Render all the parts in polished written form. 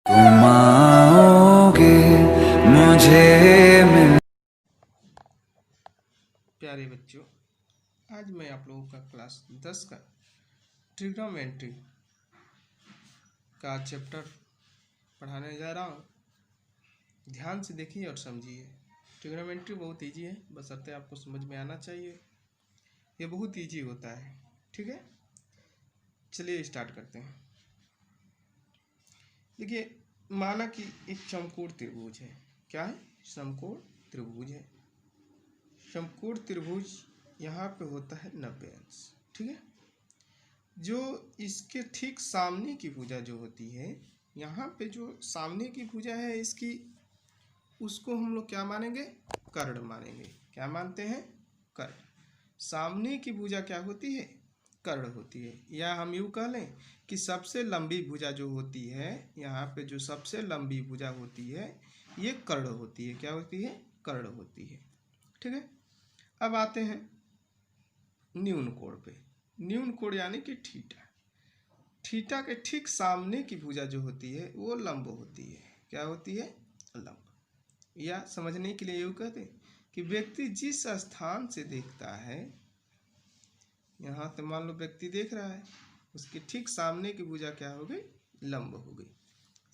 तुम आओगे मुझे मिल। प्यारे बच्चों, आज मैं आप लोगों का क्लास 10 का ट्रिग्नोमेट्री का चैप्टर पढ़ाने जा रहा हूँ। ध्यान से देखिए और समझिए। ट्रिग्नोमेट्री बहुत इजी है, बशर्ते आपको समझ में आना चाहिए। ये बहुत इजी होता है, ठीक है। चलिए स्टार्ट करते हैं। देखिए, माना कि एक समकोण त्रिभुज है। क्या है? समकोण त्रिभुज है। समकोण त्रिभुज यहाँ पे होता है 90 अंश, ठीक है। जो इसके ठीक सामने की भुजा जो होती है, यहाँ पे जो सामने की भुजा है इसकी, उसको हम लोग क्या मानेंगे? कर्ण मानेंगे। क्या मानते हैं? कर्ण। सामने की भुजा क्या होती है? कर्ण होती है। या हम यूँ कह लें कि सबसे लंबी भुजा जो होती है, यहाँ पे जो सबसे लंबी भुजा होती है ये कर्ण होती है। क्या होती है? कर्ण होती है, ठीक है। अब आते हैं न्यून कोण पे। न्यून कोण यानी कि थीटा। थीटा के ठीक सामने की भुजा जो होती है वो लंब होती है। क्या होती है? लंब। या समझने के लिए यूँ कहते हैं कि व्यक्ति जिस स्थान से देखता है, यहाँ से मान लो व्यक्ति देख रहा है, उसके ठीक सामने की भुजा क्या हो गई? लंब हो गई।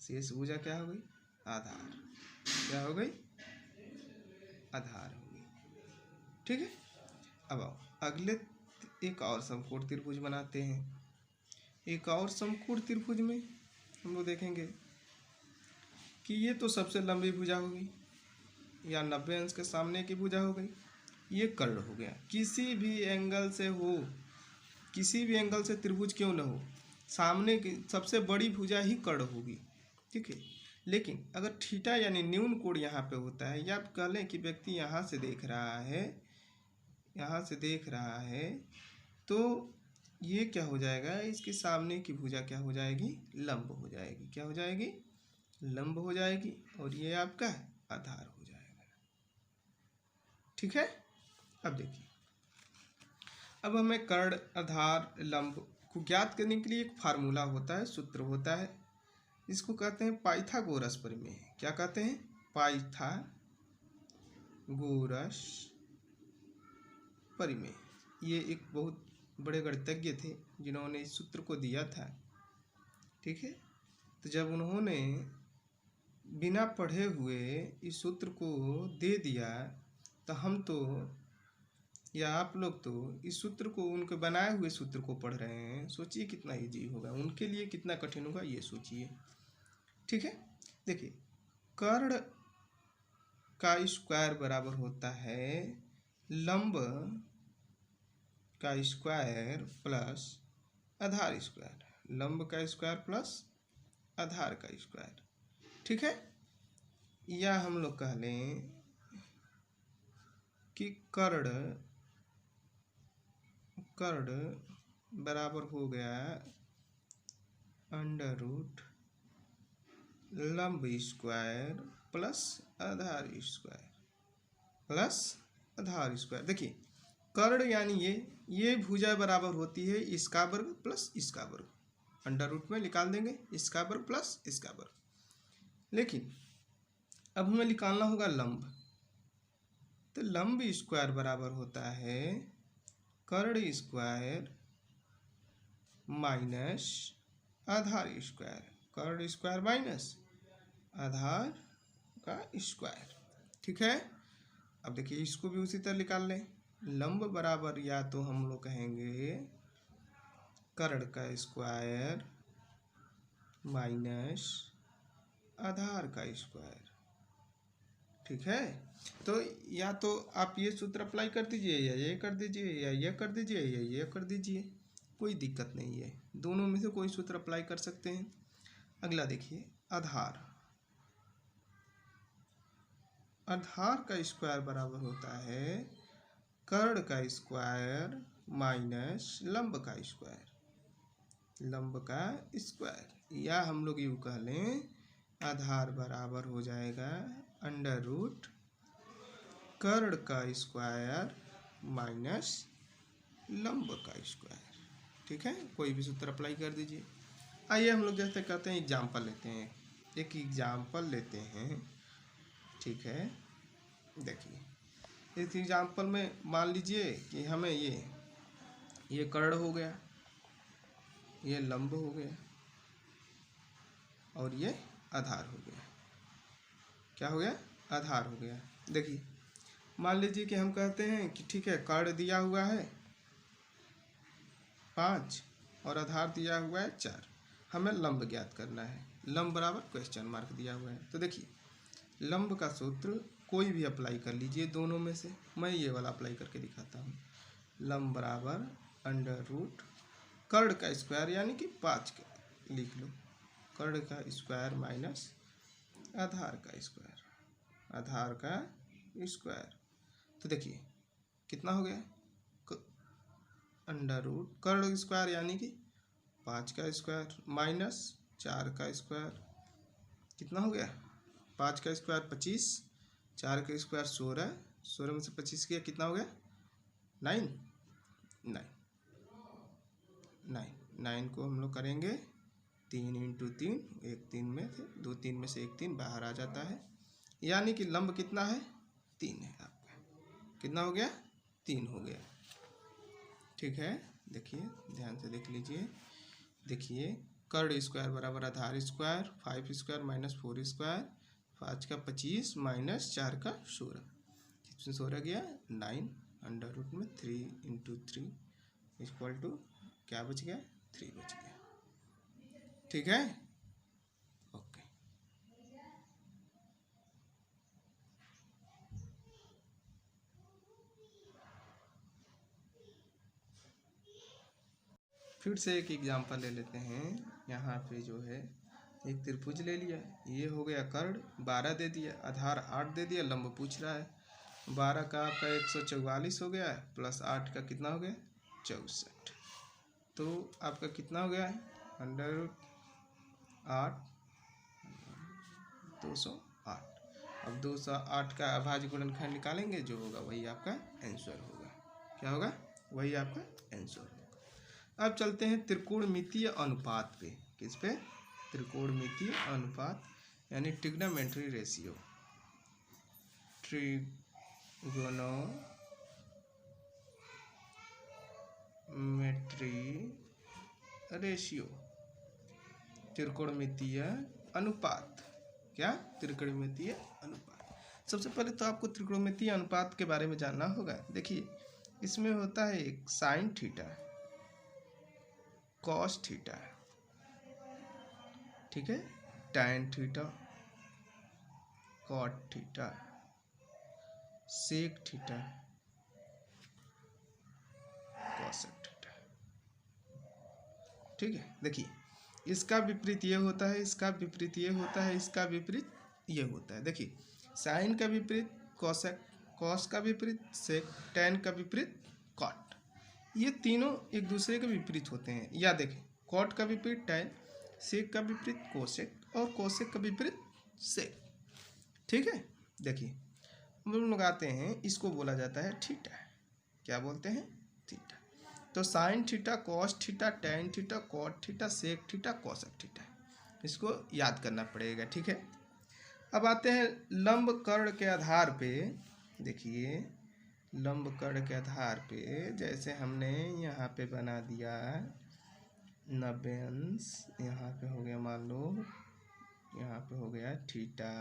शेष भुजा क्या हो गई? आधार। क्या हो गई? आधार हो गई, ठीक है। अब आओ अगले एक और समकोण त्रिभुज बनाते हैं। एक और समकोण त्रिभुज में हम लोग देखेंगे कि ये तो सबसे लंबी भुजा होगी, या 90 अंश के सामने की भुजा हो गई। ये कर्ण हो गया। किसी भी एंगल से हो, किसी भी एंगल से त्रिभुज क्यों न हो, सामने की सबसे बड़ी भुजा ही कर्ण होगी, ठीक है। लेकिन अगर थीटा यानी न्यून कोण यहाँ पे होता है, या आप कह लें कि व्यक्ति यहाँ से देख रहा है, यहाँ से देख रहा है, तो ये क्या हो जाएगा? इसके सामने की भुजा क्या हो जाएगी? लंब हो जाएगी। क्या हो जाएगी? लंब हो जाएगी। और ये आपका आधार हो जाएगा, ठीक है। अब देखिए, अब हमें कर्ण, आधार, लंब को ज्ञात करने के लिए एक फार्मूला होता है, सूत्र होता है, इसको कहते हैं पाइथागोरस प्रमेय। क्या कहते हैं? पाइथागोरस प्रमेय। ये एक बहुत बड़े गणितज्ञ थे जिन्होंने इस सूत्र को दिया था, ठीक है। तो जब उन्होंने बिना पढ़े हुए इस सूत्र को दे दिया, तो हम तो, या आप लोग तो इस सूत्र को, उनके बनाए हुए सूत्र को पढ़ रहे हैं। सोचिए कितना इजी होगा, उनके लिए कितना कठिन होगा, ये सोचिए, ठीक है। देखिए, कर्ण का स्क्वायर बराबर होता है लंब का स्क्वायर प्लस आधार स्क्वायर। लंब का स्क्वायर प्लस आधार का स्क्वायर, ठीक है। या हम लोग कह लें कि कर्ण बराबर हो गया अंडर रूट लंब स्क्वायर प्लस आधार स्क्वायर, प्लस आधार स्क्वायर। देखिए, कर्ण यानी ये भुजा बराबर होती है इसका वर्ग प्लस इसका वर्ग। अंडर रूट में निकाल देंगे इसका वर्ग प्लस इसका वर्ग। लेकिन अब हमें निकालना होगा लंब। तो लंब स्क्वायर बराबर होता है कर्ण स्क्वायर माइनस आधार स्क्वायर। कर्ण स्क्वायर माइनस आधार का स्क्वायर, ठीक है। अब देखिए, इसको भी उसी तरह निकाल लें। लंब बराबर, या तो हम लोग कहेंगे कर्ण का स्क्वायर माइनस आधार का स्क्वायर, ठीक है। तो या तो आप ये सूत्र अप्लाई कर दीजिए, या ये कर दीजिए, या ये कर दीजिए, या ये कर दीजिए, कोई दिक्कत नहीं है। दोनों में से कोई सूत्र अप्लाई कर सकते हैं। अगला देखिए, आधार। आधार का स्क्वायर बराबर होता है कर्ण का स्क्वायर माइनस लंब का स्क्वायर। लंब का स्क्वायर, या हम लोग यूँ कह लें आधार बराबर हो जाएगा अंडर रूट कर्ण का स्क्वायर माइनस लंब का स्क्वायर, ठीक है। कोई भी सूत्र अप्लाई कर दीजिए। आइए हम लोग जैसे करते हैं, एग्जाम्पल लेते हैं। एक एग्जाम्पल लेते हैं, ठीक है। देखिए इस एग्जाम्पल में मान लीजिए कि हमें ये कर्ण हो गया, ये लंब हो गया और ये आधार हो गया। क्या हो गया? आधार हो गया। देखिए मान लीजिए कि हम कहते हैं कि ठीक है कर्ण दिया हुआ है 5 और आधार दिया हुआ है 4, हमें लंब ज्ञात करना है। लंब बराबर क्वेश्चन मार्क दिया हुआ है। तो देखिए लंब का सूत्र कोई भी अप्लाई कर लीजिए दोनों में से। मैं ये वाला अप्लाई करके दिखाता हूँ। लंब बराबर अंडर रूट कर्ण का स्क्वायर यानी कि 5 का लिख लो, कर्ण का स्क्वायर माइनस आधार का स्क्वायर, आधार का स्क्वायर। तो देखिए कितना हो गया? अंडर रूट कर्ण स्क्वायर यानी कि 5 का स्क्वायर माइनस 4 का स्क्वायर। कितना हो गया? 5 का स्क्वायर 25, 4 का स्क्वायर 16, 16 में से 25 किया कितना हो गया? 9। 9 को हम लोग करेंगे 3 इंटू 3, एक 3 में से 2 3 में से एक 3 बाहर आ जाता है, यानी कि लंब कितना है? 3 है आपका। कितना हो गया? 3 हो गया। ठीक है, देखिए ध्यान से देख लीजिए। देखिए कर्ण स्क्वायर बराबर आधार स्क्वायर, 5 स्क्वायर माइनस 4 स्क्वायर, 5 का 25 माइनस 4 का 16, कितने 16 गया? 9 अंडर रूट में 3 इंटू 3 इक्वल टू क्या बच गया? 3 बच गया। ठीक है, ओके। फिर से एक एग्जांपल ले लेते हैं। यहाँ पे जो है एक त्रिभुज ले लिया, ये हो गया कर्ण 12 दे दिया, आधार 8 दे दिया, लंब पूछ रहा है। 12 का आपका 144 हो गया प्लस 8 का कितना हो गया? 64। तो आपका कितना हो गया? अंडर 8 208। अब 208 का अभाज्य गुणनखंड निकालेंगे, जो होगा वही आपका आंसर होगा। क्या होगा? वही आपका आंसर होगा। अब चलते हैं त्रिकोणमितीय अनुपात पे। किस पे? त्रिकोणमितीय अनुपात यानी ट्रिग्नोमेट्री रेशियो। ट्रिग्नोमेट्री रेशियो, त्रिकोणमितीय अनुपात। क्या? त्रिकोणमितीय अनुपात। सबसे पहले तो आपको त्रिकोणमितीय अनुपात के बारे में जानना होगा। देखिए इसमें होता है एक साइन थीटा, कॉस थीटा, ठीक है, tan theta, cot theta, sec theta, cosec theta. ठीक है, देखिए इसका विपरीत ये होता है, इसका विपरीत ये होता है, इसका विपरीत ये होता है। देखिए साइन का विपरीत कॉसेक, कॉस का विपरीत सेक, टैन का विपरीत कॉट। ये तीनों एक दूसरे के विपरीत होते हैं। या देखें कॉट का विपरीत टैन, सेक का विपरीत कोसेक और कोसेक का विपरीत सेक। ठीक है, देखिए हम लोग लगाते हैं, इसको बोला जाता है थीटा। क्या बोलते हैं? थीटा। तो sine theta, cos theta, tan theta, cot theta, sec theta, cosec theta, इसको याद करना पड़ेगा। ठीक है, अब आते हैं लंब कर्ण के आधार पे। देखिए लंब कर्ण के आधार पे जैसे हमने यहाँ पे बना दिया 90 अंश, यहाँ पे हो गया मान लो, यहाँ पे हो गया थीटा,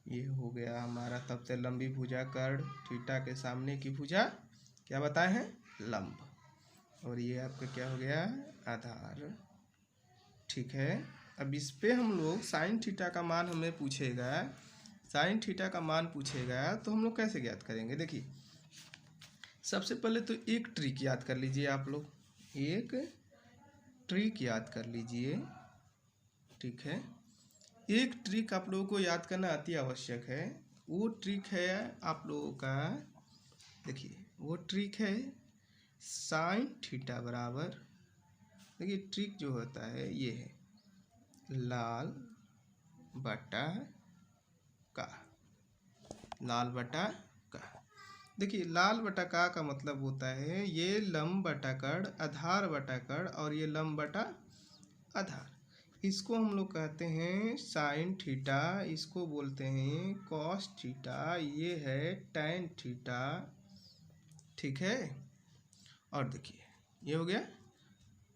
ये हो गया हमारा तब से लंबी भुजा कर्ण, थीटा के सामने की भुजा क्या बताए हैं? लंब। और ये आपका क्या हो गया? आधार। ठीक है, अब इस पे हम लोग साइन थीटा का मान हमें पूछेगा, साइन थीटा का मान पूछेगा तो हम लोग कैसे ज्ञात करेंगे? देखिए सबसे पहले तो एक ट्रिक याद कर लीजिए आप लोग, एक ट्रिक याद कर लीजिए। ठीक है, एक ट्रिक आप लोगों को याद करना अति आवश्यक है। वो ट्रिक है आप लोगों का, देखिए वो ट्रिक है साइन थीटा बराबर, देखिए ट्रिक जो होता है ये है लाल बटा का, लाल बटा का। देखिए लाल बटा का मतलब होता है ये लंब बटा कर्ण, आधार बटा कर्ण और ये लंब बटा आधार, इसको हम लोग कहते हैं साइन थीटा, इसको बोलते हैं कॉस थीटा, ये है टैन थीटा, ठीक है। और देखिए ये हो गया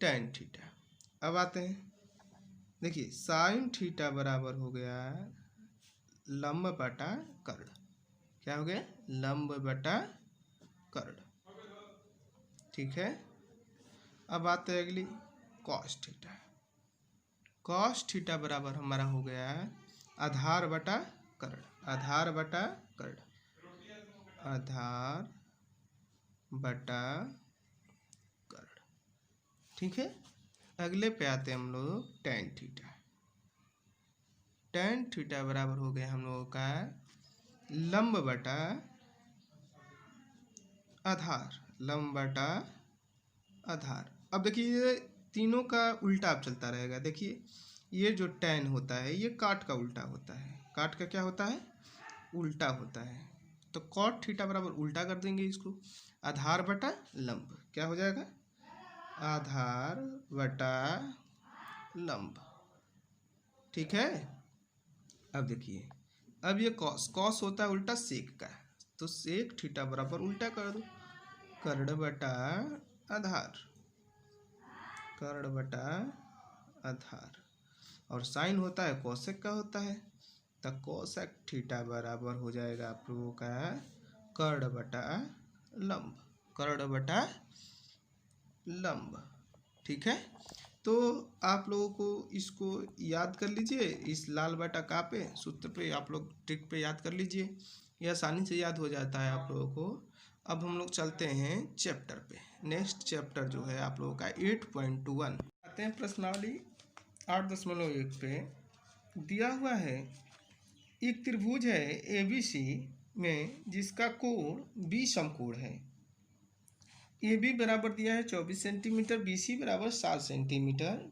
टैन थीटा। अब आते हैं, देखिए साइन थीटा बराबर हो गया लंब बटा कर्ण। क्या हो गया? लंब बटा कर्ण, ठीक है। अब आते हैं अगली कॉस थीटा। कॉस थीटा बराबर हमारा हो गया आधार बटा कर्ण, आधार बटा कर्ण, आधार बटा कर्ण, ठीक है। अगले पे आते हैं हम लोग टैन थीटा। टैन थीटा बराबर हो गया हम लोगों का लंब बटा आधार, लंब बटा आधार। अब देखिए ये तीनों का उल्टा अब चलता रहेगा। देखिए ये जो टैन होता है ये काट का उल्टा होता है, काट का क्या होता है? उल्टा होता है। तो कॉट थीटा बराबर उल्टा कर देंगे इसको, आधार बटा लंब, क्या हो जाएगा? आधार बटा लंब, ठीक है। अब देखिए, अब ये कॉस, कॉस होता है उल्टा सेक का, तो सेक थीटा बराबर उल्टा कर दो, कर्ण बटा आधार, कर्ण बटा आधार। और साइन होता है कोसेक का होता है, तो कोसेक थीटा बराबर हो जाएगा आप लोगों का कर्ण बटा लंब, कर्ण बटा लंब, ठीक है। तो आप लोगों को इसको याद कर लीजिए, इस लाल बटा का पे सूत्र पे आप लोग ट्रिक पे याद कर लीजिए, ये आसानी से याद हो जाता है आप लोगों को। अब हम लोग चलते हैं चैप्टर पे। नेक्स्ट चैप्टर जो है आप लोगों का 8.1 आते हैं प्रश्नावली 8.1 पे। दिया हुआ है एक त्रिभुज है ABC में जिसका कोण B समकोण है। AB बराबर दिया है 24 सेंटीमीटर, BC बराबर 7 सेंटीमीटर।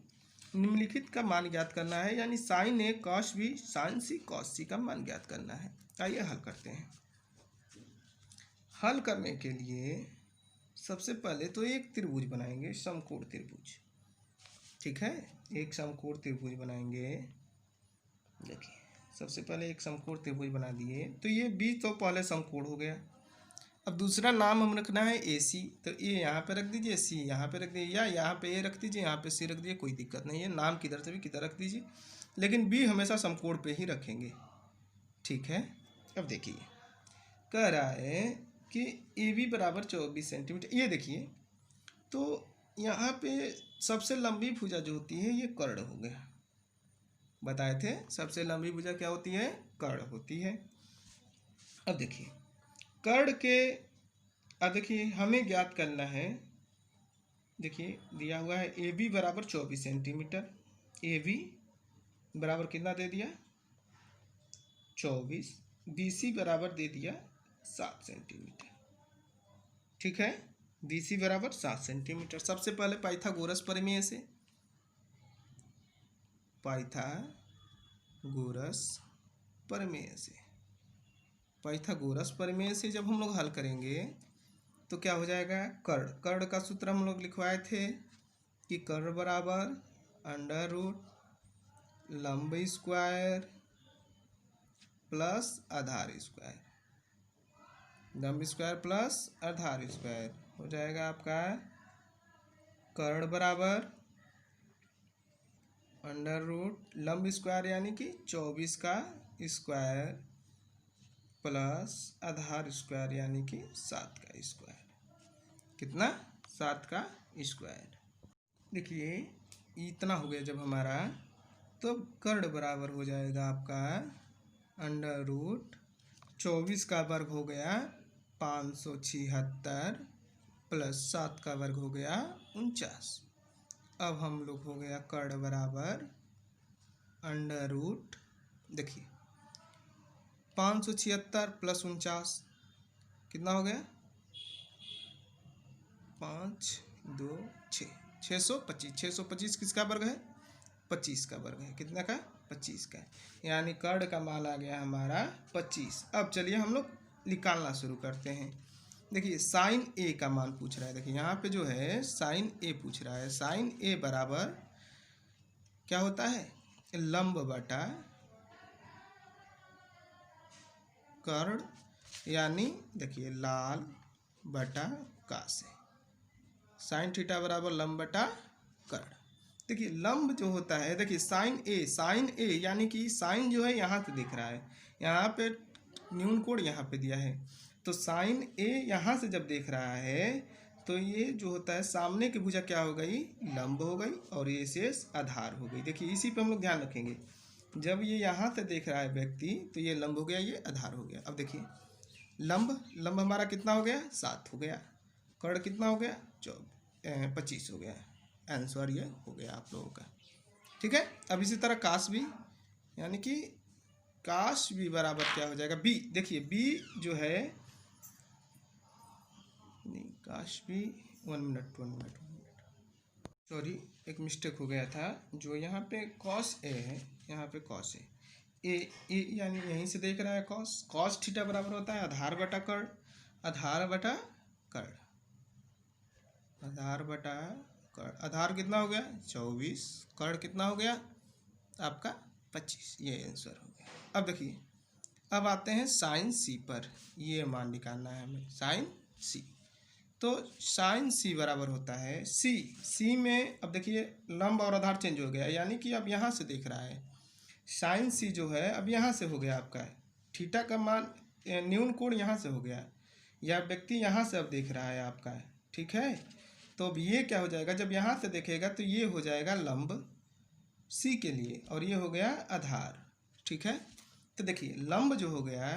निम्नलिखित का मान ज्ञात करना है, यानी sine A cos B sine C cos C का मान ज्ञात करना है। आइए हल करते हैं। हल करने के लिए सबसे पहले तो एक त्रिभुज बनाएंगे, समकोण त्रिभुज, ठीक है। एक समकोण त्रिभुज बनाएंगे। देखिए सबसे पहले एक समकोण त्रिभुज बना दिए, तो ये B तो पहले समकोण हो गया। अब दूसरा नाम हम रखना है AC, तो A यहाँ पे रख दीजिए, C यहाँ पे रख दीजिए, या यहाँ पे A रख दीजिए, यहाँ पे C रख दीजिए, कोई दिक्कत नहीं है, नाम किधर से भी किधर रख दीजिए, लेकिन B हमेशा समकोण पे ही रखेंगे, ठीक है। अब देखिए कह रहा है कि AB बराबर 24 सेंटीमीटर। ये देखिए तो यहाँ पे सबसे लंबी भुजा जो होती है ये कर्ण हो गया, बताए थे सबसे लंबी भुजा क्या होती है? कर्ण होती है। अब देखिए कर्ण के, अब देखिए हमें ज्ञात करना है, देखिए दिया हुआ है AB बराबर 24 सेंटीमीटर, AB बराबर कितना दे दिया? 24, BC बराबर दे दिया 7 सेंटीमीटर, ठीक है। BC बराबर 7 सेंटीमीटर। सबसे पहले पाइथागोरस प्रमेय से, पाइथागोरस प्रमेय से, पाइथागोरस प्रमेय से जब हम लोग हल करेंगे तो क्या हो जाएगा? कर्ण, कर्ण का सूत्र हम लोग लिखवाए थे कि कर्ण बराबर अंडर रूट लंब स्क्वायर प्लस आधार स्क्वायर, लंब स्क्वायर प्लस आधार स्क्वायर हो जाएगा आपका कर्ण बराबर अंडर रूट लंब स्क्वायर यानी कि 24 का स्क्वायर प्लस आधार स्क्वायर यानी कि 7 का स्क्वायर। कितना? 7 का स्क्वायर। देखिए इतना हो गया जब हमारा, तो कर्ण बराबर हो जाएगा आपका अंडर रूट 24 का वर्ग हो गया 576 प्लस 7 का वर्ग हो गया 49। अब हम लोग हो गया कर्ण बराबर अंडर रूट, देखिए 576 प्लस 49 कितना हो गया? 5 2 6 625, 625 किसका वर्ग है? 25 का वर्ग है। कितना का? 25 का, यानी कर्ण का मान आ गया हमारा 25। अब चलिए हम लोग निकालना शुरू करते हैं। देखिए साइन A का मान पूछ रहा है, देखिए यहाँ पे जो है साइन A पूछ रहा है। साइन A बराबर क्या होता है, लंब बटा कर्ण, यानी देखिए लाल बटा कासे, साइन थीटा बराबर लंब बटा कर्ण। देखिए लंब जो होता है, देखिए साइन ए यानी कि साइन जो है यहाँ से दिख रहा है, यहाँ पे न्यून कोण यहाँ पे दिया है, तो साइन ए यहाँ से जब देख रहा है तो ये जो होता है सामने की भुजा क्या हो गई, लंब हो गई, और ये शेष आधार हो गई। देखिए इसी पे हम लोग ध्यान रखेंगे, जब ये यहाँ से देख रहा है व्यक्ति तो ये लंब हो गया, ये आधार हो गया। अब देखिए लंब हमारा कितना हो गया, 7 हो गया, कर्ण कितना हो गया, 25 हो गया। आंसर ये हो गया आप लोगों का, ठीक है। अब इसी तरह काश भी, यानी कि काश भी बराबर क्या हो जाएगा, बी। देखिए बी जो है, नहीं काश भी, 1 मिनट सॉरी, एक मिस्टेक हो गया था। जो यहाँ पे कॉस ए है, यहाँ पे कॉस ए यानी यहीं से देख रहा है कॉस थीटा बराबर होता है आधार बटा कर्ण, आधार बटा कर्ण, आधार बटा कर्ण। आधार कितना हो गया 24, कर्ण कितना हो गया आपका 25, ये आंसर हो गया। अब देखिए, अब आते हैं साइन सी पर, ये मान निकालना है हमें साइन सी। तो साइन सी बराबर होता है सी में, अब देखिए लंब और आधार चेंज हो गया, यानी कि अब यहाँ से देख रहा है, साइन सी जो है अब यहाँ से हो गया आपका, थीटा का मान न्यून कोण यहाँ से हो गया, या व्यक्ति यहाँ से अब देख रहा है आपका, ठीक है। तो अब ये क्या हो जाएगा, जब यहाँ से देखेगा तो ये हो जाएगा लंब सी के लिए, और ये हो गया आधार, ठीक है। तो देखिए लंब जो हो गया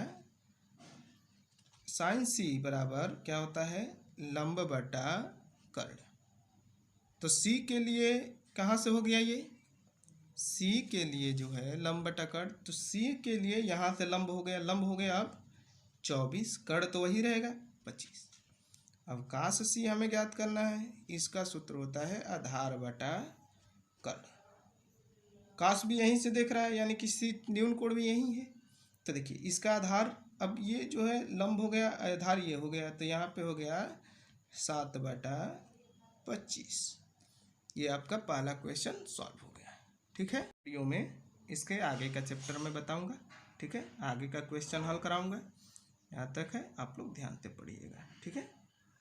साइन सी बराबर क्या होता है, लंब बटा कर्ण। तो सी के लिए कहाँ से हो गया, ये सी के लिए जो है लंब बटा कर्ण, तो सी के लिए यहाँ से लंब हो गया अब 24, कर्ण तो वही रहेगा 25। अब काश सी हमें ज्ञात करना है, इसका सूत्र होता है आधार बटा कर्ण। काश भी यहीं से देख रहा है, यानी कि सी न्यून कोण भी यही है। तो देखिए इसका आधार, अब ये जो है लंब हो गया, आधार ये हो गया, तो यहाँ पे हो गया 7/25। ये आपका पहला क्वेश्चन सॉल्व हो गया, ठीक है। वीडियो में इसके आगे का चैप्टर में बताऊंगा, ठीक है, आगे का क्वेश्चन हल कराऊंगा। यहाँ तक है, आप लोग ध्यान से पढ़िएगा, ठीक है।